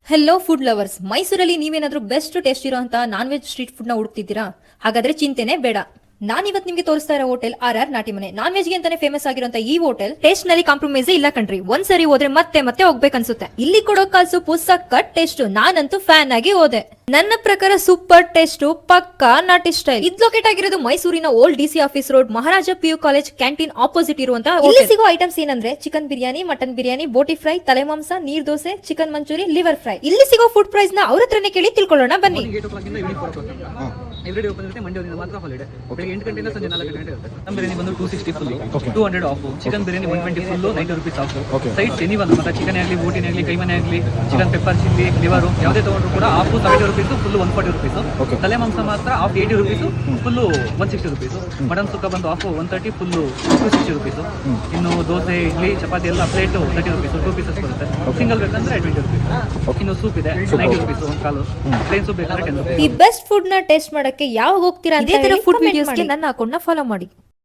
Hello food lovers, ಮೈಸೂರಲ್ಲಿ ನೀವೇನಾದ್ರೂ best taste ಇರೋಂತ ನಾನ್ ವೆಜ್ ಸ್ಟ್ರೀಟ್ ಫುಡ್ ನ ಹುಡುಕ್ತಿದ್ದೀರಾ? ಹಾಗಾದ್ರೆ ಚಿಂತೆನೆ ಬೇಡ. ನಾನಿವತ್ ನಿಮ್ಗೆ ತೋರಿಸ್ತಾ ಇರೋ ಹೋಟೆಲ್ RR ನಾಟಿ ಮನೆ. ನಾನ್ ವೆಜ್ ಗೆ ಅಂತಾನೆ ಫೇಮಸ್ ಆಗಿರುವಂತ ಈ ಹೋಟೆಲ್ ಟೇಸ್ಟ್ ನಲ್ಲಿ ಕಾಂಪ್ರಮೈಸ್ ಇಲ್ಲ ಕಣ್ರಿ. ಒಂದ್ಸರಿ ಹೋದ್ರೆ ಮತ್ತೆ ಮತ್ತೆ ಹೋಗ್ಬೇಕನ್ಸುತ್ತೆ. ಇಲ್ಲಿ ಕೊಡೋ ಕಾಲ್ ಸೂಪು ಸಖತ್ ಟೇಸ್ಟ್, ನಾನಂತೂ ಫ್ಯಾನ್ ಆಗಿ ಹೋದೆ. ನನ್ನ ಪ್ರಕಾರ ಸೂಪರ್ ಟೇಸ್ಟ್, ಪಕ್ಕಾ ನಾಟಿ ಸ್ಟೈಲ್. ಇದು ಲೊಕೇಟ್ ಆಗಿರೋದು ಮೈಸೂರಿನ old DC office road, Maharaja PU college canteen opposite ಇರುವಂತಹ. ಇಲ್ಲಿ ಸಿಗೋ ಐಟಮ್ಸ್ ಏನಂದ್ರೆ chicken biryani, mutton biryani, boti fry, ತಲೆ ಮಾಂಸ, neer dosa, chicken manchurian, liver fry. ಇಲ್ಲಿ ಸಿಗೋ ಫುಡ್ ಪ್ರೈಸ್ ನ ಅವ್ರ ಹತ್ರನೇ ಕೇಳಿ ತಿಳ್ಕೊಳ್ಳೋಣ ಬನ್ನಿ. ಎವ್ರಿ ಡೇ ಓಪನ್ ಇರುತ್ತೆ, ಮಂಡೇ ಒಂದು ಮಾತ್ರ ಹಾಲಿಡೇ. ಬೆಳಿಗ್ಗೆ 8 ಗಂಟೆಯಿಂದ ಸಂಜೆ 4 ಗಂಟೆ ಇರುತ್ತೆ. ನಮ್ಮ ಬಿರಿಯಾನಿ ಬಂದು 260 full, 200 of. Chicken biryani 120 full, 90 rupees of. Sides any ಒಂದು ಮತ್ತೆ ಚಿಕನ್ ಆಗಲಿ, ಬೋಟಿನೇ ಆಗಲಿ, ಕೈಮನೆ ಆಗಲಿ, ಚಿಕನ್ ಪೆಪ್ಪರ್ ಚಿಲ್ಲಿ, ಲಿವರ್ ಯಾವುದೇ ತಗೊಂಡ್ರು ಕೂಡ ಆಫ್ 70 ರುಪೀಸ್, ಫುಲ್ 140 ರುಪೀಸ್. ತಲೆ ಮಾಂಸ ಮಾತ್ರ half 80 rupees, full 160 rupees. Mutton sukka ಬಂದು ಆಫ್ 130, ಫುಲ್ 260 ರುಪೀಸ್. ಇನ್ನು ದೋಸೆ, ಇಡ್ಲಿ, ಚಪಾತಿ ಎಲ್ಲ ಪ್ಲೇಟ್ 30 ರುಪೀಸ್, 2 ಪೀಸಸ್ ಬರುತ್ತೆ. ಸಿಂಗಲ್ ಬೇಕಂದ್ರೆ 20 ರುಪೀಸ್. ಇನ್ನು ಸೂಪ್ ಇದೆ 90 ರುಪೀಸ್ ಒಂದು ಕಾಲು. ಪ್ಲೇನ್ ಸೂಪ್ ಬೇಕಾದ್ರೆ 10 ರುಪೀಸ್. ಈ ಬೆಸ್ಟ್ ಫುಡ್ ನ ಟೇಸ್ಟ್ ಮಾಡಕ್ಕೆ ಯಾವಾಗ ಹೋಗ್ತೀರಾ? ಇದೇ ತರ ಫುಡ್ ವಿಡಿಯೋಸ್ಗೆ ನನ್ನ ಅಕೌಂಟ್ ನ ಫಾಲೋ ಮಾಡಿ.